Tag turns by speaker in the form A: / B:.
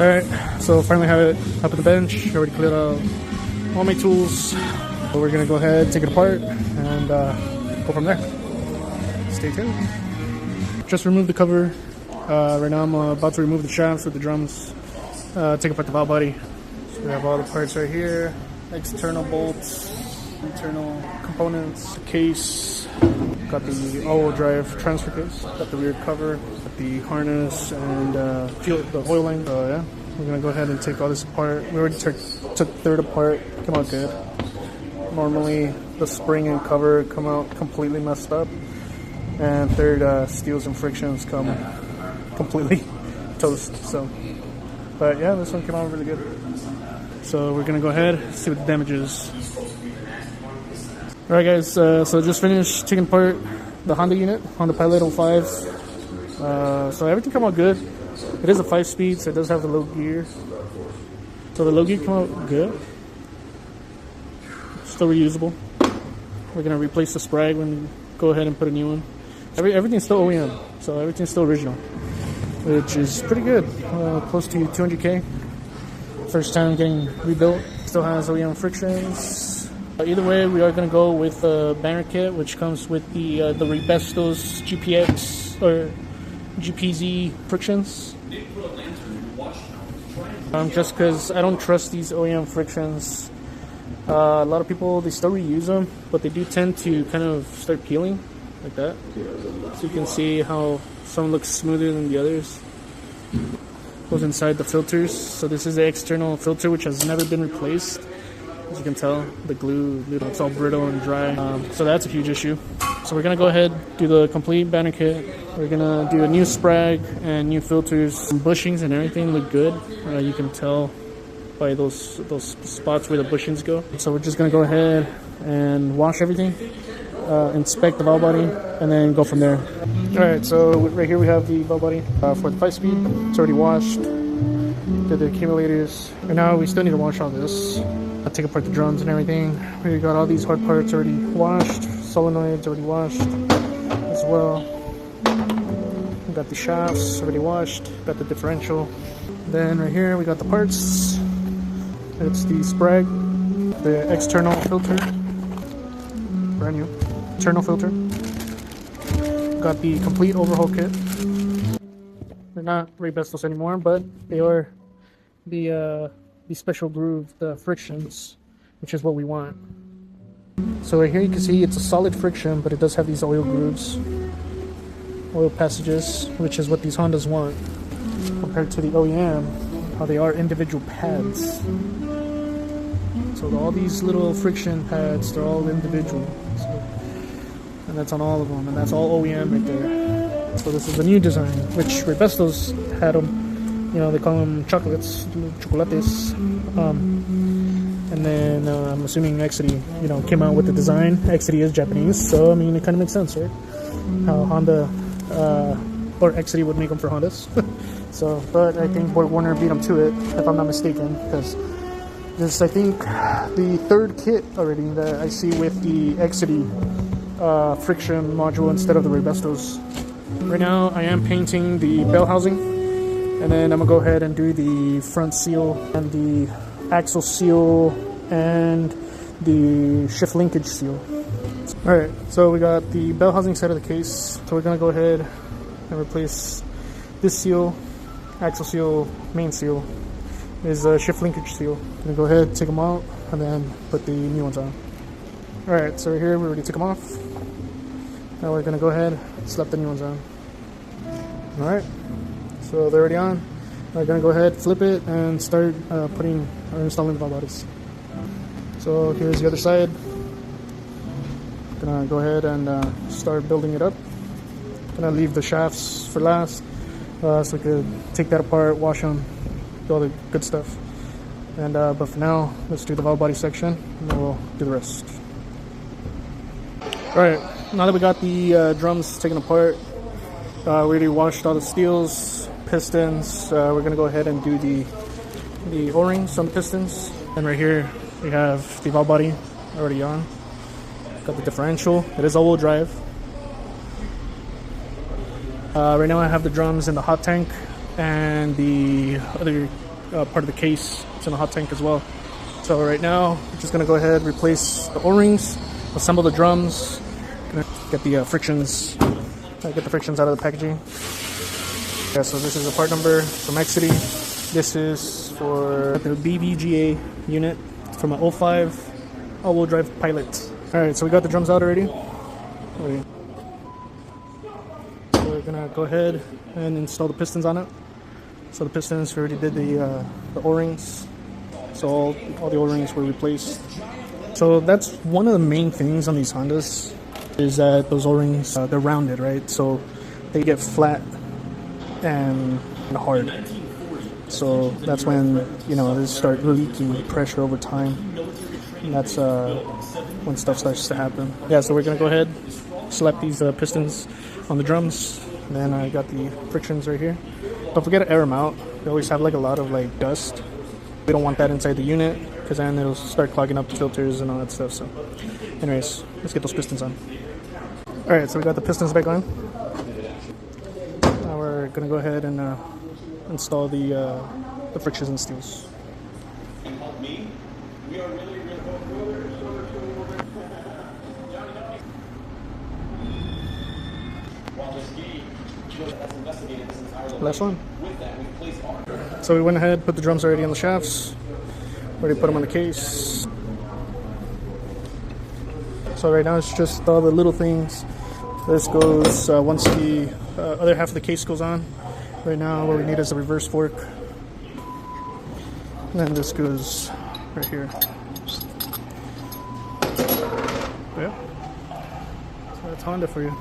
A: Alright, so finally have it up at the bench. Already cleared out all my tools. So we're gonna go ahead, take it apart, and go from there. Stay tuned. Just removed the cover. Right now I'm about to remove the shafts with the drums. Take apart the valve body. So we have all the parts right here. External bolts, internal components, the case. Got the all-wheel drive transfer case. Got the rear cover. Got the harness and the oil line. So yeah, we're gonna go ahead and take all this apart. We already took third apart. Came out good. Normally the spring and cover come out completely messed up, and third steels and frictions come completely toast. So, but yeah, this one came out really good. So we're gonna go ahead, see what the damage is. Alright guys, so just finished taking apart the Honda unit, Honda Pilot 05. So everything came out good. It is a 5-speed, so it does have the low gear. So the low gear came out good. Still reusable. We're gonna replace the sprag when we go ahead and put a new one. Everything's still OEM, so everything's still original, which is pretty good. Close to 200K. First time getting rebuilt. Still has OEM frictions. Either way, we are going to go with the banner kit, which comes with the Rebestos GPX or GPZ frictions. Just because I don't trust these OEM frictions. A lot of people, they still reuse them, but they do tend to kind of start peeling like that. So you can see how some looks smoother than the others. Goes inside the filters. So this is the external filter, which has never been replaced. As you can tell, the glue, it's all brittle and dry. So that's a huge issue. So we're gonna go ahead, do the complete banner kit. We're gonna do a new sprag and new filters. Some bushings and everything look good. You can tell by those spots where the bushings go. So we're just gonna go ahead and wash everything, inspect the valve body, and then go from there. Alright, so right here we have the valve body for the 5-speed. It's already washed. Did the accumulators. Right now we still need to wash all this. I'll take apart the drums and everything. We got all these hard parts already washed. Solenoids already washed as well. We got the shafts already washed. Got the differential. Then right here we got the parts. It's the sprag, the external filter, brand new internal filter. Got the complete overhaul kit. They're not Rebestos anymore, but they are the special groove, the frictions, which is what we want. So right here you can see it's a solid friction, but it does have these oil grooves, oil passages, which is what these Hondas want, compared to the OEM, how they are individual pads. So all these little friction pads, they're all individual. So, and that's on all of them, and that's all OEM right there. So this is a new design, which Rebestos had them. You know, they call them chocolates, chocolates. And then I'm assuming Exity, came out with the design. Exity is Japanese, so I mean, it kind of makes sense, right? How Honda or Exity would make them for Hondas. So, but I think BorgWarner beat them to it, if I'm not mistaken, because this is, I think, the third kit already that I see with the Exity friction module instead of the Rebestos. Right now, I am painting the bell housing. And then I'm gonna go ahead and do the front seal and the axle seal and the shift linkage seal. Alright, so we got the bell housing side of the case. So we're gonna go ahead and replace this seal, axle seal, main seal, is a shift linkage seal. I'm gonna go ahead, take them out, and then put the new ones on. Alright, so here we already took them off. Now we're gonna go ahead and slap the new ones on. Alright. So they're already on. I'm gonna go ahead, flip it, and start installing the valve bodies. So here's the other side. Gonna go ahead and start building it up. Gonna leave the shafts for last, so we could take that apart, wash them, do all the good stuff. And but for now, let's do the valve body section, and then we'll do the rest. All right, now that we got the drums taken apart, we already washed all the steels, pistons. We're gonna go ahead and do the O-rings on the pistons. And right here we have the valve body already on. Got the differential. It is all-wheel drive. Right now I have the drums in the hot tank and the other part of the case. It's in a hot tank as well. So right now, we're just gonna go ahead, replace the O-rings, assemble the drums, gonna get the frictions, get the frictions out of the packaging. Yeah, so this is a part number from Exity. This is for the BVGA unit from an 05 all-wheel drive Pilot. All right, so we got the drums out already. So we're gonna go ahead and install the pistons on it. So the pistons, we already did the O-rings. So all the O-rings were replaced. So that's one of the main things on these Hondas is that those O-rings, they're rounded, right? So they get flat and hard. So that's when, you know, they start leaking pressure over time. And that's when stuff starts to happen. Yeah, so we're gonna go ahead, slap these pistons on the drums. And then I got the frictions right here. Don't forget to air them out. They always have like a lot of like dust. We don't want that inside the unit because then it'll start clogging up the filters and all that stuff. So anyways, let's get those pistons on. All right, so we got the pistons back on. Now we're gonna go ahead and install the frictions and steels. Last one. So we went ahead, put the drums already on the shafts, already put them on the case. So right now it's just all the little things. This goes once the other half of the case goes on. Right now what we need is a reverse fork. And then this goes right here. Yeah. So that's Honda for you.